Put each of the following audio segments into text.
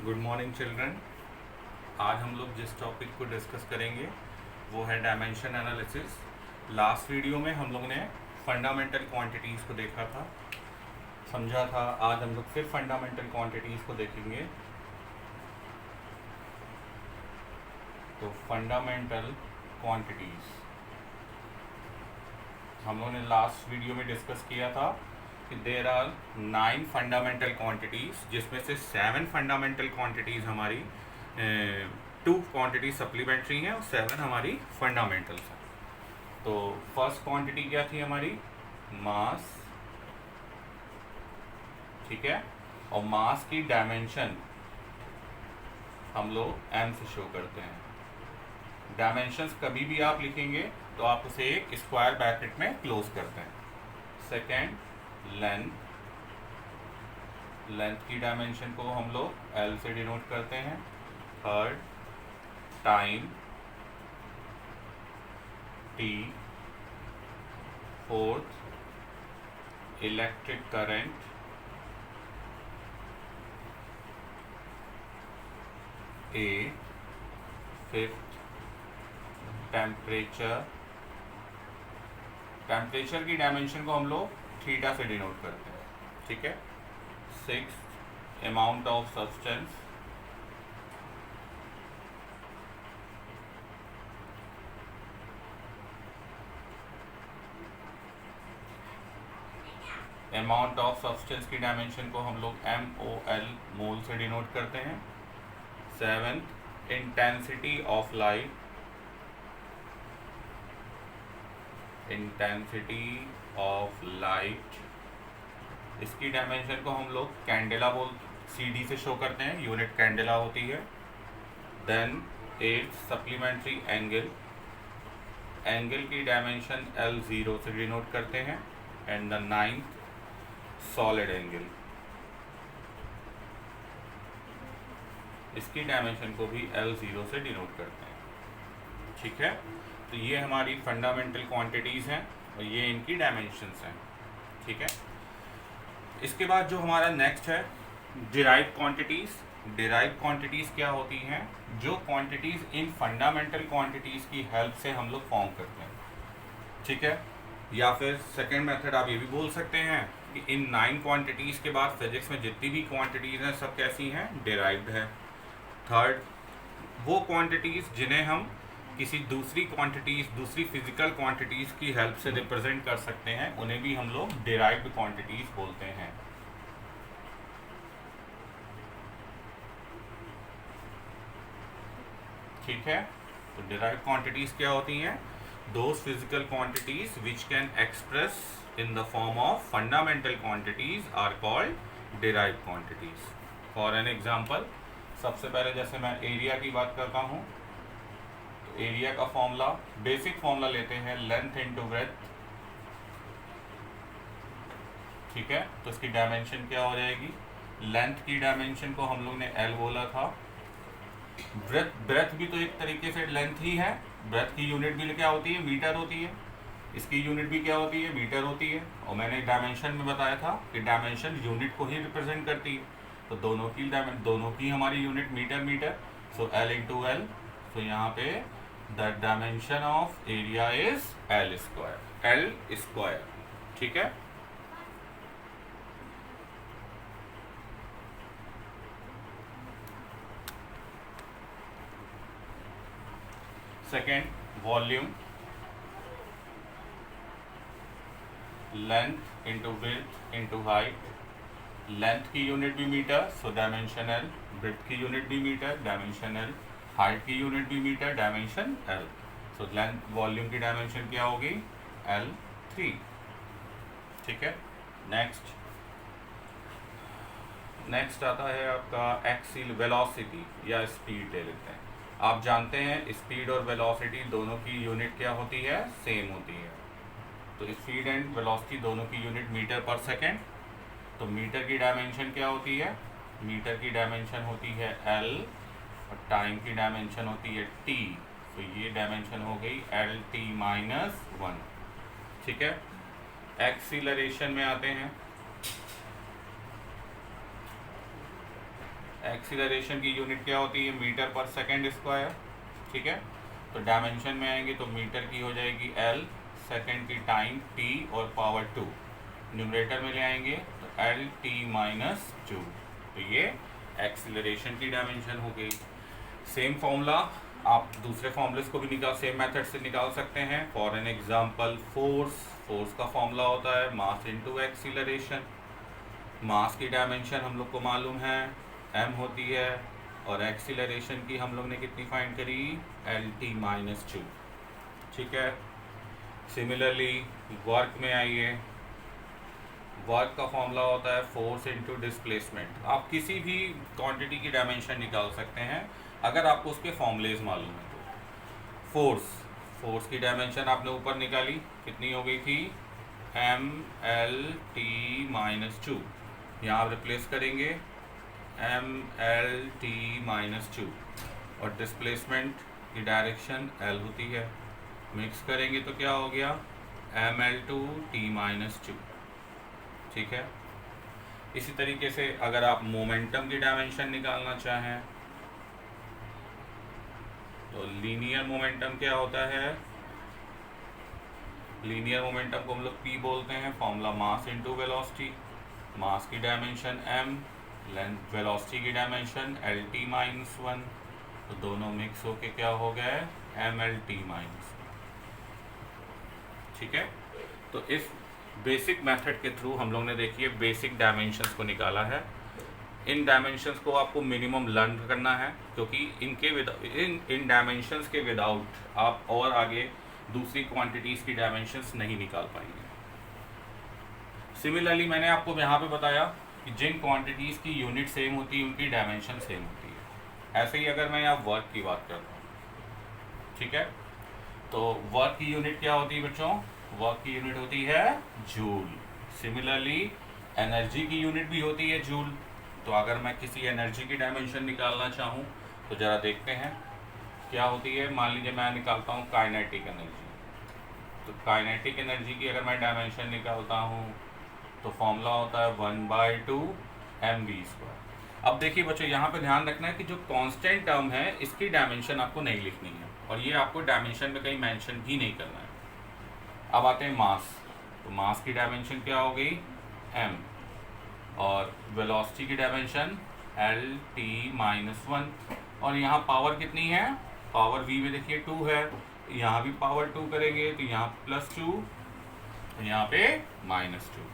Good morning children. आज हम लोग जिस टॉपिक को डिस्कस करेंगे वो है डायमेंशन एनालिसिस। लास्ट वीडियो में हम लोग ने फंडामेंटल क्वांटिटीज़ को देखा था, समझा था। आज हम लोग फिर फंडामेंटल क्वांटिटीज़ को देखेंगे। तो फंडामेंटल क्वांटिटीज़ हम लोग ने लास्ट वीडियो में डिस्कस किया था कि देर आर 9 फंडामेंटल क्वांटिटीज़, जिसमें से 7 फंडामेंटल क्वांटिटीज़ हमारी 2 क्वांटिटी सप्लीमेंट्री हैं और 7 हमारी फंडामेंटल्स हैं। तो फर्स्ट क्वांटिटी क्या थी हमारी? मास। ठीक है, और मास की डायमेंशन हम लोग एम से शो करते हैं। डायमेंशंस कभी भी आप लिखेंगे तो आप उसे एक स्क्वायर ब्रैकेट में क्लोज करते हैं। Second, length. लेंथ की डायमेंशन को हम लोग एल से डिनोट करते हैं। Third, time, T. Fourth, electric current. A. Fifth, temperature. Temperature की डायमेंशन को हम लोग थीटा से डिनोट करते हैं। ठीक है। Sixth, amount of substance. Amount of substance की डायमेंशन को हम लोग MOL, मोल से डिनोट करते हैं। Seventh, intensity of light. Intensity of light, इसकी डायमेंशन को हम लोग कैंडेला CD से शो करते हैं, यूनिट कैंडेला होती है। Then eight, supplementary angle. Angle की डायमेंशन L0 से डिनोट करते हैं। And the ninth, solid angle, इसकी डायमेंशन को भी L0 से डिनोट करते हैं। ठीक है, तो ये हमारी फंडामेंटल क्वांटिटीज़ हैं और ये इनकी डायमेंशंस हैं। ठीक है, इसके बाद जो हमारा नेक्स्ट है डिराइव्ड क्वांटिटीज़। डिराइव्ड क्वांटिटीज़ क्या होती हैं? जो क्वांटिटीज़ इन फंडामेंटल क्वांटिटीज़ की हेल्प से हम लोग फॉर्म करते हैं। ठीक है, या फिर सेकेंड मेथड आप ये भी बोल सकते हैं कि इन 9 क्वांटिटीज़ के बाद फिजिक्स में जितनी भी क्वांटिटीज़ हैं सब कैसी हैं? डिराइव्ड है। थर्ड, वो क्वांटिटीज़ जिन्हें हम किसी दूसरी क्वांटिटीज़, दूसरी फिजिकल क्वांटिटीज़ की हेल्प से रिप्रेजेंट कर सकते हैं, उन्हें भी हम लोग डिराइव्ड क्वांटिटीज़ बोलते हैं। ठीक है, तो डिराइव्ड क्वांटिटीज़ क्या होती हैं? Those physical quantities which can express in the form of fundamental quantities are called derived quantities. For an example, सबसे पहले जैसे मैं एरिया की बात करता हूँ, तो एरिया का फॉर्मूला, बेसिक फॉर्मूला लेते हैं, लेंथ इंटू ब्रेथ। ठीक है, तो इसकी डायमेंशन क्या हो जाएगी? लेंथ की डायमेंशन को हम लोग ने L बोला था। ब्रेथ भी तो एक तरीके से लेंथ ही है। ब्रेथ की यूनिट भी क्या होती है? मीटर होती है। इसकी यूनिट भी क्या होती है? मीटर होती है। और मैंने डायमेंशन में बताया था कि डायमेंशन यूनिट को ही रिप्रेजेंट करती है, तो दोनों की हमारी unit metre metre. So L into L. तो यहाँ पे the dimension of area is L square, L square. ठीक है, second, volume. Length into width into height. Length की यूनिट भी metre, so dimension L। Width की यूनिट भी metre, dimension L। Height की यूनिट भी metre, dimension L। So length, volume की dimension क्या होगी? L3। ठीक है, नेक्स्ट आता है आपका एक्सील वेलोसिटी या स्पीड ले लेते हैं। आप जानते हैं स्पीड और वेलोसिटी दोनों की यूनिट क्या होती है? सेम होती है। तो स्पीड एंड वेलोसिटी दोनों की यूनिट मीटर पर सेकेंड। तो मीटर की डायमेंशन क्या होती है? मीटर की डायमेंशन होती है L और टाइम की डायमेंशन होती है T। तो ये डायमेंशन हो गई LT-1। ठीक है, एक्सीलरेशन में आते हैं। एक्सीलरेशन की यूनिट क्या होती है, मीटर पर सेकेंड स्क्वायर, ठीक है। तो डायमेंशन में आएंगे तो मीटर की हो जाएगी L, सेकेंड की टाइम T और पावर 2, न्यूमरेटर में ले आएंगे तो LT-2। तो ये एक्सीलरेशन की डायमेंशन हो गई। सेम फॉर्मूला आप दूसरे फॉर्मूलेस को भी सेम मेथड से निकाल सकते हैं। फॉर एन एग्जांपल फोर्स का फॉर्मूला होता है मास इनटू एक्सीलरेशन। मास की डायमेंशन हम लोग को मालूम है m होती है, और एक्सीलरेशन की हम लोग ने कितनी फाइंड करी, LT-2, ठीक है। सिमिलरली वर्क में आइए, वर्क का फॉर्मूला होता है फोर्स इनटू डिस्प्लेसमेंट। आप किसी भी क्वांटिटी की डायमेंशन निकाल सकते हैं अगर आपको उसके फॉर्मूलेज मालूम है तो। फोर्स की डायमेंशन आपने ऊपर निकाली, कितनी हो गई थी, MLT-2, यहाँ आप रिप्लेस करेंगे MLT-2, और डिस्प्लेसमेंट की डायरेक्शन L होती है, मिक्स करेंगे तो क्या हो गया, ML2T-2, ठीक है। इसी तरीके से अगर आप मोमेंटम की डायमेंशन निकालना चाहें तो लीनियर मोमेंटम क्या होता है, लीनियर मोमेंटम को हम लोग P बोलते हैं, फॉर्मूला मास इनटू वेलोसिटी। मास की डायमेंशन m, लेंथ वेलोसिटी की डायमेंशन LT-1, तो दोनों मिक्स होके क्या हो गया, MLT-1, ठीक है। तो इस बेसिक मेथड के थ्रू हम लोग ने देखिए बेसिक डायमेंशंस को निकाला है। इन डायमेंशंस को आपको मिनिमम लर्न करना है, क्योंकि इन डायमेंशंस के विदाउट आप और आगे दूसरी क्वांटिटीज़ की डायमेंशंस नहीं निकाल पाएंगे। सिमिलरली मैंने आपको यहाँ पे बताया कि जिन क्वांटिटीज़ की यूनिट सेम होती है उनकी डायमेंशन सेम होती है। ऐसे ही अगर मैं यहाँ वर्क की बात करता हूँ, ठीक है, तो वर्क की यूनिट क्या होती है बच्चों, वर्क की यूनिट होती है जूल। सिमिलरली एनर्जी की यूनिट भी होती है जूल। तो अगर मैं किसी एनर्जी की डायमेंशन निकालना चाहूँ तो ज़रा देखते हैं क्या होती है। मान लीजिए मैं निकालता हूँ काइनेटिक एनर्जी, तो काइनेटिक एनर्जी की अगर मैं डायमेंशन निकालता हूँ तो फॉर्मूला होता है 1/2 mv²। अब देखिए बच्चों, यहाँ पे ध्यान रखना है कि जो कांस्टेंट टर्म है इसकी डायमेंशन आपको नहीं लिखनी है, और ये आपको डायमेंशन में कहीं मेंशन भी नहीं करना है। अब आते हैं मास, तो मास की डायमेंशन क्या हो गई, m, और वेलोसिटी की डायमेंशन LT-1, और यहाँ पावर कितनी है, पावर v में देखिए 2 है, यहाँ भी पावर 2 करेंगे तो यहाँ +2, तो यहाँ पे -2।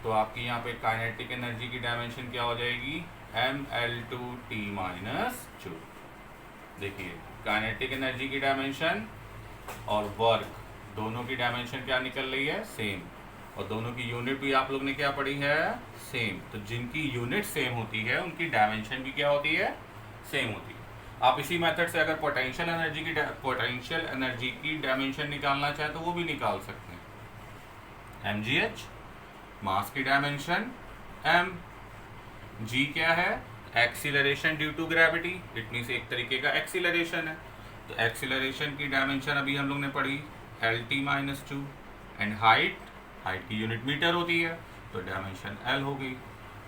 तो आपकी यहाँ पे काइनेटिक एनर्जी की डायमेंशन क्या हो जाएगी, ML2T-2। देखिए काइनेटिक एनर्जी की डायमेंशन और वर्क दोनों की डायमेंशन क्या निकल रही है, सेम, और दोनों की यूनिट भी आप लोग ने क्या पढ़ी है, सेम। तो जिनकी यूनिट सेम होती है उनकी डायमेंशन भी क्या होती है, सेम होती है। आप इसी मेथड से अगर पोटेंशियल एनर्जी की डायमेंशन निकालना चाहें तो वो भी निकाल सकते हैं। mgh, मास की डायमेंशन m, g क्या है, acceleration due to gravity, it means एक तरीके का एक्सीलरेशन है। तो एक्सीलरेशन की डायमेंशन अभी हम लोग ने पढ़ी LT-2, एंड हाइट की यूनिट मीटर होती है, तो डायमेंशन L हो गई।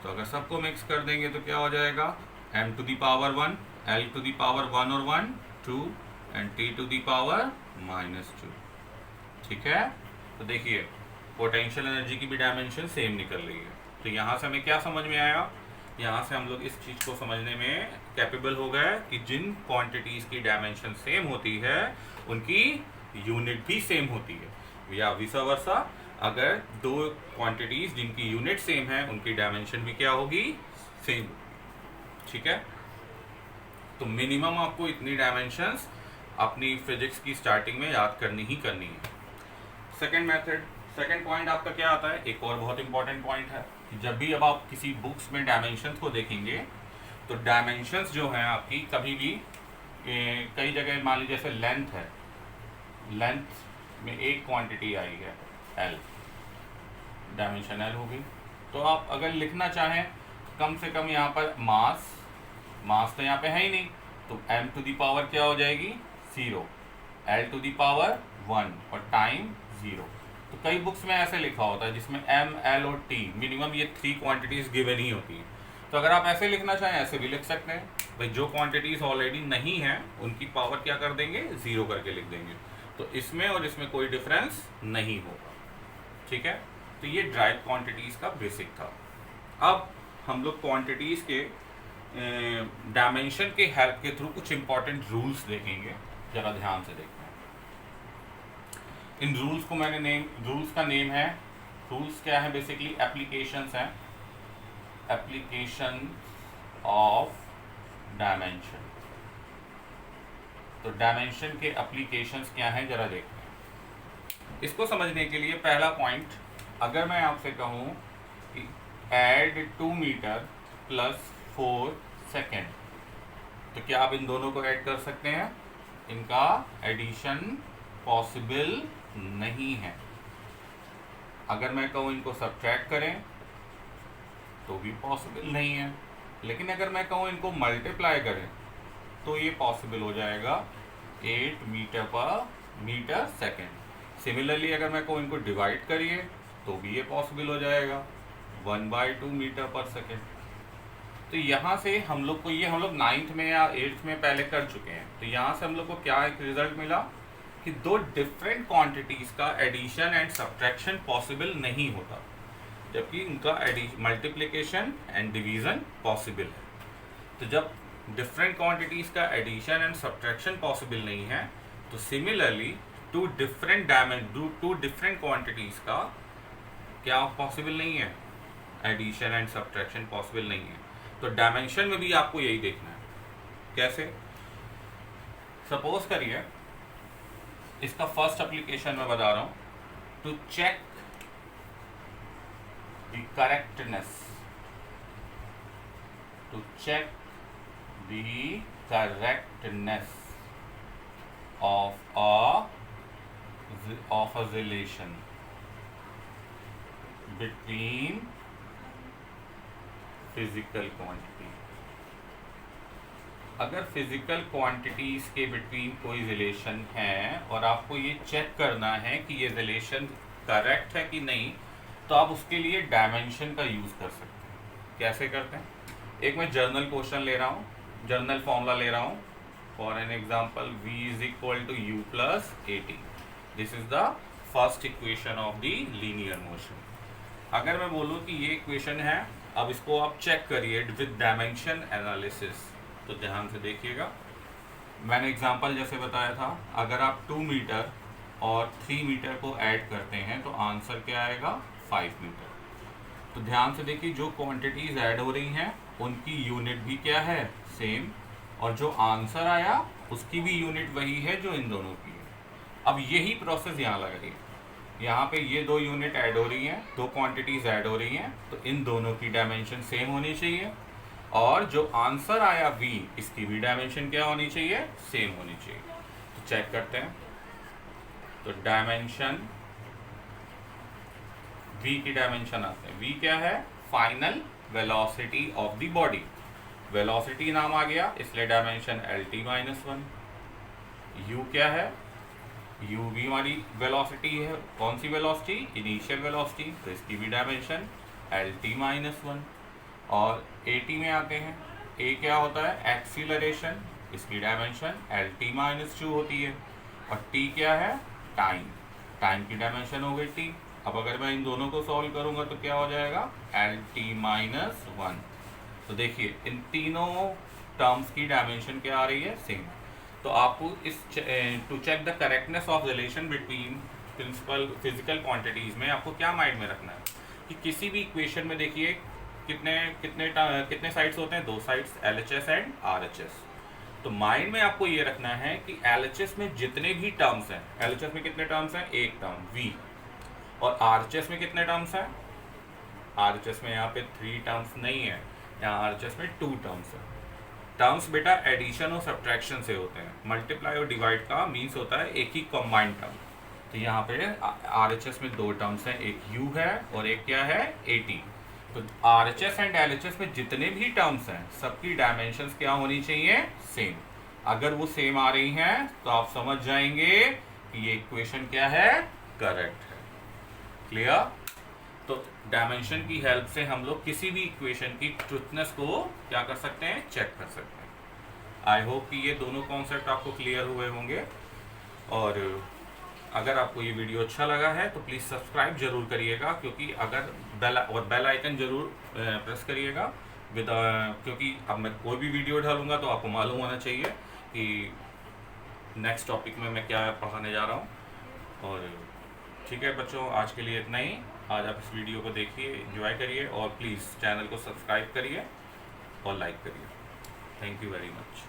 तो अगर सबको मिक्स कर देंगे तो क्या हो जाएगा, m⁻1, L⁻1 और 1 2, एंड T⁻⁻2, ठीक है। तो देखिए पोटेंशियल एनर्जी की भी डायमेंशन सेम निकल रही है। तो यहाँ से हमें क्या समझ में आया, यहाँ से हम लोग इस चीज़ को समझने में कैपेबल हो गए कि जिन क्वांटिटीज़ की डायमेंशन सेम होती है उनकी यूनिट भी सेम होती है, या विसा वर्सा। अगर दो क्वांटिटीज़ जिनकी यूनिट सेम है उनकी डायमेंशन भी क्या होगी, सेम, ठीक है। तो मिनिमम आपको इतनी डायमेंशंस अपनी फिजिक्स की स्टार्टिंग में याद करनी ही करनी है। सेकंड पॉइंट आपका क्या आता है, एक और बहुत इंपॉर्टेंट पॉइंट है कि जब भी अब आप किसी बुक्स में डायमेंशंस को देखेंगे तो डायमेंशंस जो हैं आपकी कभी भी कई जगह मान लीजिए जैसे लेंथ है, लेंथ में एक क्वांटिटी आई है L, डायमेंशन L होगी। तो आप अगर लिखना चाहें कम से कम यहाँ पर मास तो यहाँ पे है ही नहीं, तो m⁻ क्या हो जाएगी 0, L⁻1 और टाइम 0। तो कई बुक्स में ऐसे लिखा होता है जिसमें m, l और t मिनिमम ये 3 क्वांटिटीज गिवन ही होती है। तो अगर आप ऐसे लिखना चाहें ऐसे भी लिख सकते हैं भाई, जो क्वांटिटीज ऑलरेडी नहीं है उनकी पावर क्या कर देंगे, 0 करके लिख देंगे, तो इसमें और इसमें कोई डिफरेंस नहीं होगा। ठीक है, तो ये ड्राइव क्वांटिटीज का बेसिक था। अब हम लोग क्वांटिटीज के डायमेंशन के हेल्प के थ्रू कुछ इंपॉर्टेंट रूल्स देखेंगे, जरा ध्यान से देखते हैं। इन रूल्स को मैंने रूल्स का नेम है, रूल्स क्या है बेसिकली, एप्लीकेशंस हैं, एप्लीकेशन ऑफ डायमेंशन। तो डायमेंशन के एप्लीकेशंस क्या हैं जरा देखते हैं। इसको समझने के लिए पहला पॉइंट, अगर मैं आपसे कहूं कि ऐड 2 मीटर प्लस 4 सेकेंड, तो क्या आप इन दोनों को ऐड कर सकते हैं? इनका एडिशन पॉसिबल नहीं है। अगर मैं कहूं इनको सब्ट्रैक्ट करें तो भी पॉसिबल नहीं है, लेकिन अगर मैं कहूं इनको मल्टीप्लाई करें तो ये पॉसिबल हो जाएगा 8 मीटर पर मीटर सेकेंड। सिमिलरली अगर मैं कहूं इनको डिवाइड करिए तो भी ये पॉसिबल हो जाएगा 1/2 मीटर पर सेकेंड। तो यहाँ से हम लोग को, ये हम लोग 9th में या 8th में पहले कर चुके हैं, तो यहाँ से हम लोग को क्या एक रिजल्ट मिला कि दो डिफरेंट क्वांटिटीज का एडिशन एंड सब्ट्रैक्शन पॉसिबल नहीं होता, जबकि इनका मल्टीप्लिकेशन एंड डिवीजन पॉसिबल है। तो जब डिफरेंट क्वांटिटीज का एडिशन एंड सब्ट्रैक्शन पॉसिबल नहीं है, तो सिमिलरली टू डिफरेंट क्वांटिटीज का क्या पॉसिबल नहीं है, एडिशन एंड सब्ट्रैक्शन पॉसिबल नहीं है। तो डायमेंशन में भी आपको यही देखना है। कैसे? सपोज करिए, इसका फर्स्ट एप्लीकेशन मैं बता रहा हूं, to check the correctness, to check the correctness of a relation between physical quantity. अगर फिजिकल क्वांटिटीज के बिटवीन कोई रिलेशन है और आपको ये चेक करना है कि ये रिलेशन करेक्ट है कि नहीं, तो आप उसके लिए डायमेंशन का यूज कर सकते हैं। कैसे करते हैं? एक मैं जर्नल क्वेश्चन ले रहा हूँ, जर्नल फॉर्मूला ले रहा हूँ। For an example, v = u + at, this is the first equation of the linear motion. अगर मैं बोलूँ कि ये इक्वेशन है, अब इसको आप चेक करिए विद डायमेंशन एनालिसिस, तो ध्यान से देखिएगा। मैंने एग्जांपल जैसे बताया था, अगर आप 2 मीटर और 3 मीटर को ऐड करते हैं तो आंसर क्या आएगा, 5 मीटर। तो ध्यान से देखिए, जो क्वांटिटीज ऐड हो रही हैं उनकी यूनिट भी क्या है, सेम, और जो आंसर आया उसकी भी यूनिट वही है जो इन दोनों की है। अब यही प्रोसेस यहाँ लगाइए, यहाँ पे ये 2 यूनिट ऐड हो रही हैं, 2 क्वांटिटीज ऐड हो रही हैं, तो इन दोनों की डायमेंशन सेम होनी चाहिए, और जो आंसर आया v, इसकी भी डायमेंशन क्या होनी चाहिए, सेम होनी चाहिए। तो चेक करते हैं। तो डायमेंशन v की डायमेंशन आते हैं, v क्या है, final velocity of the body. Velocity नाम आ गया, इसलिए डायमेंशन LT-1। u क्या है, u भी हमारी वेलोसिटी है। कौन सी वेलोसिटी, इनिशियल वेलोसिटी, तो इसकी भी डायमेंशन LT-1। और at में आते हैं, a क्या होता है, एक्सीलरेशन, इसकी डायमेंशन LT-2 होती है। और t क्या है, टाइम, टाइम की डायमेंशन हो गई t। अब अगर मैं इन दोनों को सॉल्व करूंगा तो क्या हो जाएगा, LT-1। तो देखिए इन तीनों टर्म्स की डायमेंशन क्या आ रही है, सेम। तो आपको इस to check the correctness of relation between principal physical quantities में आपको क्या माइंड में रखना है कि किसी भी इक्वेशन में देखिए कितने साइड्स होते हैं, 2 साइड्स, LHS एंड RHS। तो माइंड में आपको ये रखना है कि LHS में जितने भी टर्म्स हैं, LHS में कितने टर्म्स हैं, एक टर्म v, और RHS में कितने टर्म्स हैं, RHS में यहाँ पे 3 टर्म्स नहीं है, यहाँ RHS में 2 टर्म्स है। टर्म्स बेटा एडिशन और सब्ट्रैक्शन से होते हैं, मल्टीप्लाई और डिवाइड का मीन्स होता है एक ही कंबाइंड टर्म। तो यहाँ पे RHS में 2 टर्म्स हैं, एक u है और एक क्या है, at। तो RHS एंड LHS में जितने भी टर्म्स हैं सबकी डायमेंशंस क्या होनी चाहिए, सेम। अगर वो सेम आ रही हैं तो आप समझ जाएंगे कि ये इक्वेशन क्या है, करेक्ट है। क्लियर? तो डायमेंशन की हेल्प से हम लोग किसी भी इक्वेशन की ट्रुथनेस को क्या कर सकते हैं, चेक कर सकते हैं। आई होप कि ये दोनों कॉन्सेप्ट आपको क्लियर हुए होंगे। और अगर आपको ये वीडियो अच्छा लगा है तो प्लीज़ सब्सक्राइब जरूर करिएगा, क्योंकि अगर बेल आइकन जरूर प्रेस करिएगा विद, क्योंकि अब मैं कोई भी वीडियो डालूंगा तो आपको मालूम होना चाहिए कि नेक्स्ट टॉपिक में मैं क्या पढ़ाने जा रहा हूँ। और ठीक है बच्चों, आज के लिए इतना ही। आज आप इस वीडियो को देखिए, एंजॉय करिए और प्लीज़ चैनल को सब्सक्राइब करिए और लाइक करिए। Thank you very much.